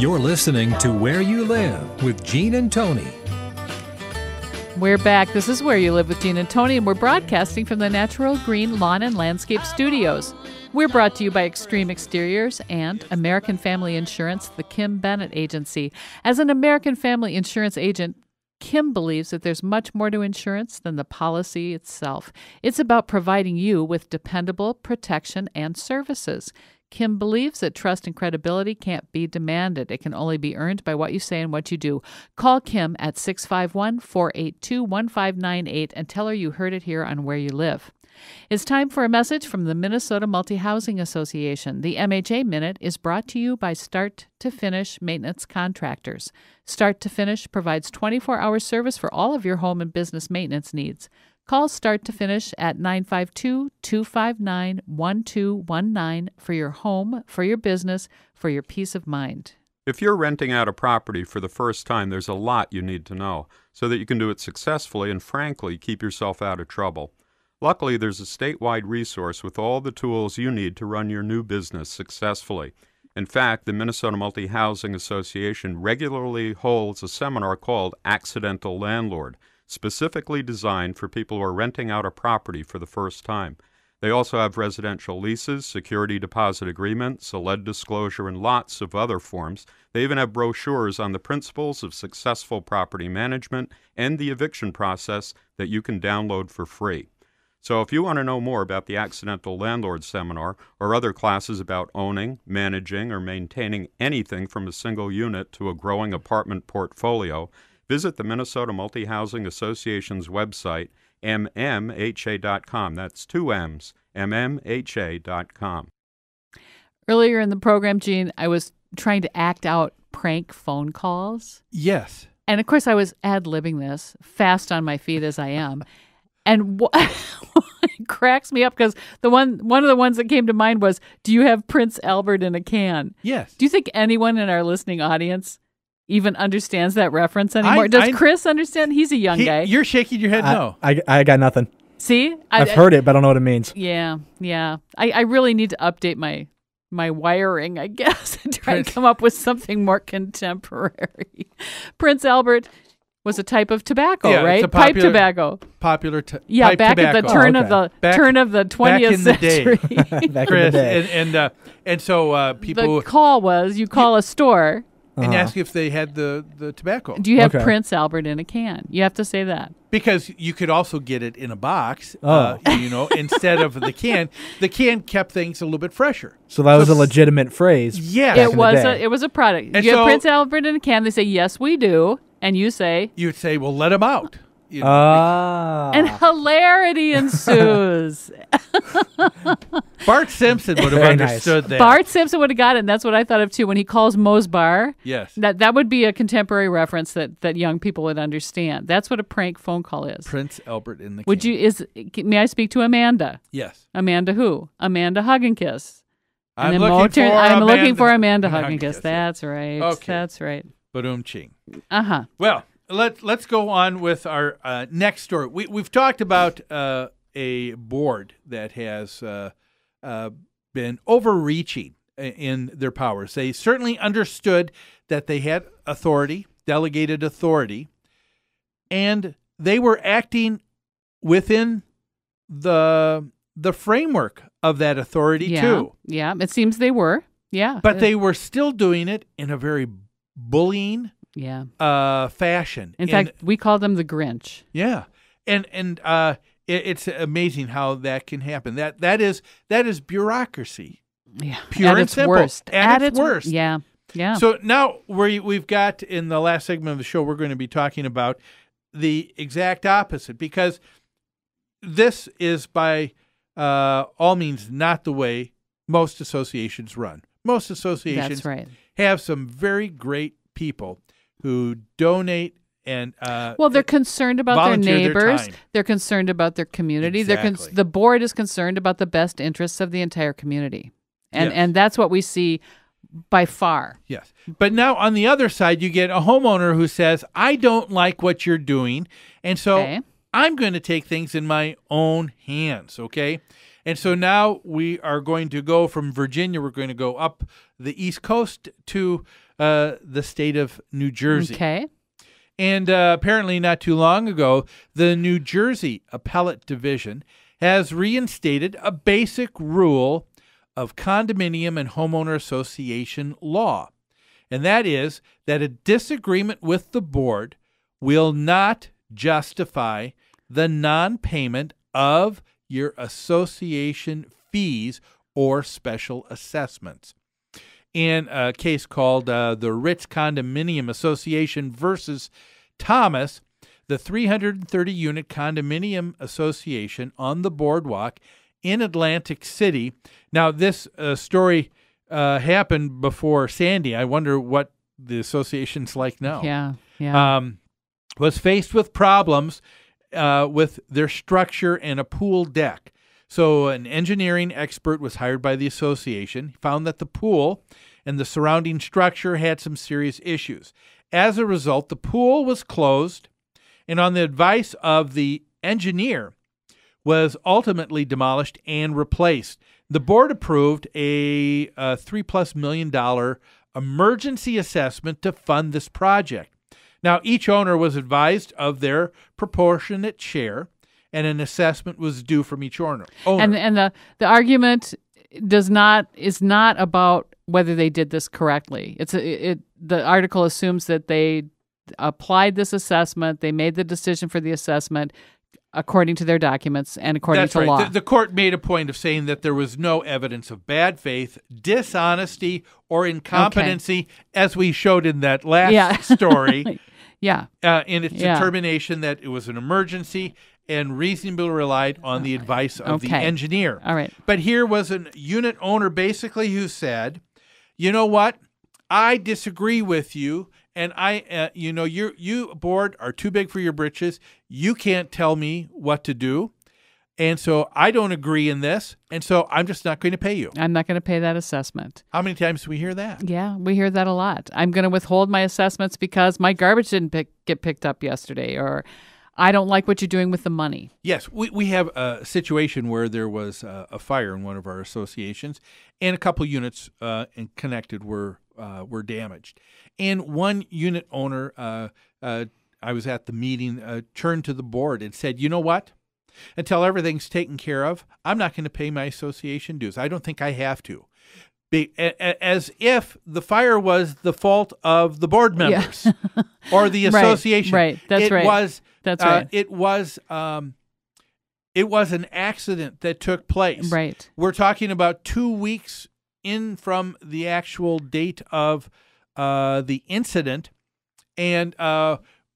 You're listening to Where You Live with Gene and Tony. We're back. This is Where You Live with Gene and Tony, and we're broadcasting from the Natural Green Lawn and Landscape Studios. We're brought to you by Extreme Exteriors and American Family Insurance, the Kim Bennett Agency. As an American Family Insurance agent, Kim believes that there's much more to insurance than the policy itself. It's about providing you with dependable protection and services. Kim believes that trust and credibility can't be demanded. It can only be earned by what you say and what you do. Call Kim at 651-482-1598 and tell her you heard it here on Where You Live. It's time for a message from the Minnesota Multi-Housing Association. The MHA Minute is brought to you by Start to Finish Maintenance Contractors. Start to Finish provides 24-hour service for all of your home and business maintenance needs. Call Start to Finish at 952-259-1219 for your home, for your business, for your peace of mind. If you're renting out a property for the first time, there's a lot you need to know so that you can do it successfully and, frankly, keep yourself out of trouble. Luckily, there's a statewide resource with all the tools you need to run your new business successfully. In fact, the Minnesota Multi-Housing Association regularly holds a seminar called Accidental Landlord, specifically designed for people who are renting out a property for the first time. They also have residential leases, security deposit agreements, a lead disclosure, and lots of other forms. They even have brochures on the principles of successful property management and the eviction process that you can download for free. So if you want to know more about the Accidental Landlord Seminar or other classes about owning, managing, or maintaining anything from a single unit to a growing apartment portfolio, visit the Minnesota Multi-Housing Association's website, mmha.com. That's two M's, mmha.com. Earlier in the program, Gene, I was trying to act out prank phone calls. Yes. And, of course, I was ad-libbing this, fast on my feet as I am. And it cracks me up because one of the ones that came to mind was, do you have Prince Albert in a can? Yes. Do you think anyone in our listening audience even understands that reference anymore? Does Chris understand? He's a young guy. You're shaking your head no. I got nothing. See? I've heard it, but I don't know what it means. Yeah. I really need to update my wiring, I guess, and try to come up with something more contemporary. Prince Albert was a type of tobacco, right? Pipe tobacco. Popular pipe back tobacco. At the turn of the 20th century. Back in the day. And so people. The call was you call a store and ask if they had the tobacco. Do you have Prince Albert in a can? You have to say that. Because you could also get it in a box, instead of the can. The can kept things a little bit fresher. So that was a legitimate phrase. Yes. It was a product. And you have Prince Albert in a can. They say, yes, we do. And you say? You would say, well, let him out. And hilarity ensues. Bart Simpson would have understood that. Bart Simpson would have got it, and that's what I thought of, too. When he calls Moe's Bar, yes, that would be a contemporary reference that young people would understand. That's what a prank phone call is. Prince Albert in the can. May I speak to Amanda? Yes. Amanda who? Amanda Hug and Kiss. I'm looking for Amanda Hug and Kiss. That's right. Okay. That's right. Ba-doom-ching. Uh-huh. Well, let's go on with our next story. We've talked about a board that has been overreaching in their powers. They certainly understood that they had authority, delegated authority, and they were acting within the framework of that authority too. Yeah, it seems they were. Yeah. But they were still doing it in a very bullying fashion. In fact, we call them the Grinch. Yeah. And it's amazing how that can happen. That is bureaucracy. Yeah. Pure and simple. Worst. At its worst. Yeah. Yeah. So now we've got, in the last segment of the show, we're going to be talking about the exact opposite, because this is by all means not the way most associations run. Most associations have some very great people who donate and they're concerned about their neighbors. They're concerned about their community. Exactly. The board is concerned about the best interests of the entire community, and that's what we see by far. Yes. But now on the other side, you get a homeowner who says, I don't like what you're doing, and so I'm going to take things in my own hands, okay? And so now we are going to go from Virginia, we're going to go up the East Coast to the state of New Jersey. Okay. And apparently not too long ago, the New Jersey Appellate Division has reinstated a basic rule of condominium and homeowner association law. And that is that a disagreement with the board will not justify the non-payment of your association fees or special assessments. In a case called the Ritz Condominium Association versus Thomas, the 330-unit condominium association on the boardwalk in Atlantic City. Now, this story happened before Sandy. I wonder what the association's like now. Yeah. Was faced with problems with their structure and a pool deck. So an engineering expert was hired by the association. He found that the pool and the surrounding structure had some serious issues. As a result, the pool was closed, and on the advice of the engineer, was ultimately demolished and replaced. The board approved a $3+ million emergency assessment to fund this project. Now, each owner was advised of their proportionate share, and an assessment was due from each owner. And the argument is not about whether they did this correctly. The article assumes that they applied this assessment, they made the decision for the assessment according to their documents and according to law. The court made a point of saying that there was no evidence of bad faith, dishonesty, or incompetency, as we showed in that last story. Yeah. In its determination that it was an emergency and reasonably relied on the advice of the engineer. All right. But here was a unit owner basically who said, you know what? I disagree with you, and you board are too big for your britches. You can't tell me what to do. And so I don't agree in this, and so I'm just not going to pay you. I'm not going to pay that assessment. How many times do we hear that? Yeah, we hear that a lot. I'm going to withhold my assessments because my garbage didn't get picked up yesterday, or I don't like what you're doing with the money. Yes, we have a situation where there was a fire in one of our associations, and a couple units connected were damaged. And one unit owner, I was at the meeting, turned to the board and said, you know what? Until everything's taken care of, I'm not going to pay my association dues. I don't think I have to. As if the fire was the fault of the board members or the association. Right. That's right. That's right. It was an accident that took place. Right. We're talking about 2 weeks in from the actual date of the incident, and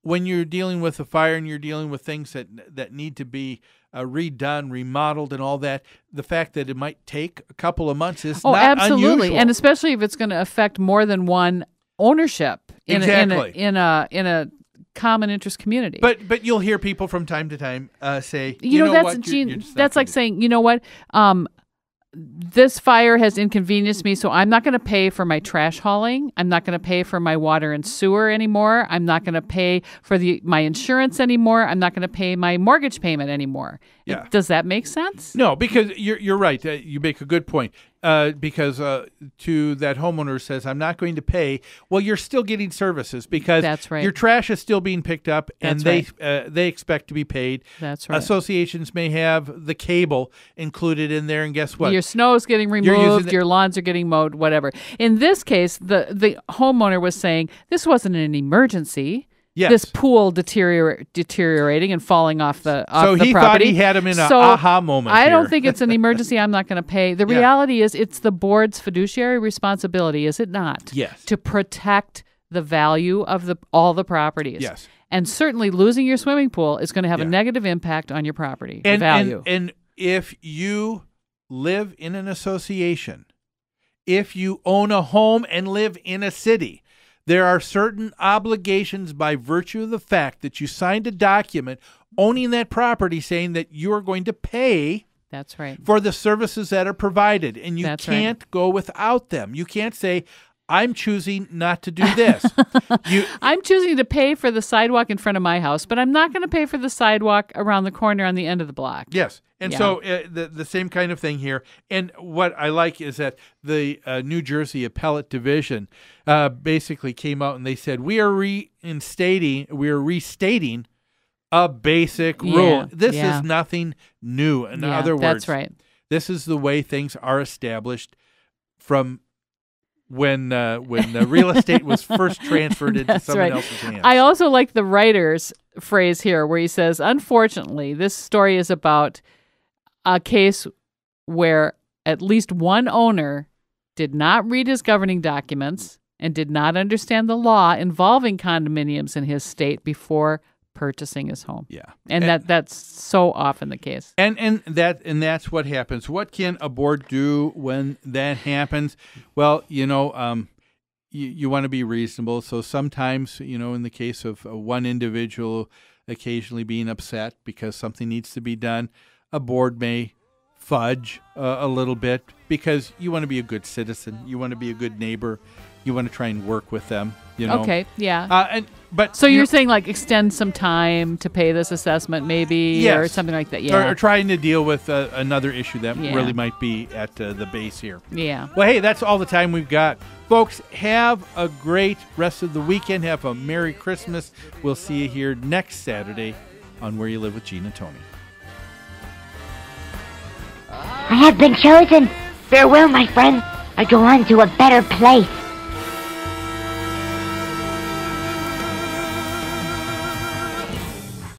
when you're dealing with a fire and you're dealing with things that need to be redone, remodeled, and all that, the fact that it might take a couple of months is not absolutely unusual. And especially if it's going to affect more than one ownership in a common interest community. But you'll hear people from time to time say, that's like saying, you know what, this fire has inconvenienced me, so I'm not going to pay for my trash hauling. I'm not going to pay for my water and sewer anymore. I'm not going to pay for my insurance anymore. I'm not going to pay my mortgage payment anymore. Yeah. Does that make sense? No, because you're right. You make a good point. Because to that homeowner who says, I'm not going to pay, well, you're still getting services because That's right. your trash is still being picked up, and That's they expect to be paid. That's right. Associations may have the cable included in there, and guess what? Your snow is getting removed, your lawns are getting mowed, whatever. In this case, the homeowner was saying this wasn't an emergency. Yes. This pool deteriorating and falling off the So he property. thought he had him in an aha moment. I don't here. think it's an emergency. I'm not going to pay. The reality is it's the board's fiduciary responsibility, is it not? Yes. To protect the value of all the properties. Yes. And certainly losing your swimming pool is going to have a negative impact on your property value. And if you live in an association, if you own a home and live in a city, there are certain obligations by virtue of the fact that you signed a document owning that property saying that you are going to pay That's right. for the services that are provided, and you That's can't go without them. You can't say, I'm choosing not to do this. I'm choosing to pay for the sidewalk in front of my house, but I'm not going to pay for the sidewalk around the corner on the end of the block. Yes. And so the same kind of thing here. And what I like is that the New Jersey Appellate Division basically came out and they said, we are restating a basic rule. This is nothing new. In other words, that's right. This is the way things are established from when real estate was first transferred into someone else's hands. I also like the writer's phrase here where he says, unfortunately, this story is about a case where at least one owner did not read his governing documents and did not understand the law involving condominiums in his state before purchasing his home. Yeah. And that's so often the case. And that's what happens. What can a board do when that happens? Well, you want to be reasonable. So sometimes, in the case of one individual occasionally being upset because something needs to be done, a board may fudge a little bit because you want to be a good citizen. You want to be a good neighbor. You want to try and work with them. Okay, yeah. So you're saying like extend some time to pay this assessment maybe or something like that. Yeah. Or trying to deal with another issue that really might be at the base here. Yeah. Well, hey, that's all the time we've got. Folks, have a great rest of the weekend. Have a Merry Christmas. We'll see you here next Saturday on Where You Live with Gene and Tony. I have been chosen. Farewell, my friend. I go on to a better place.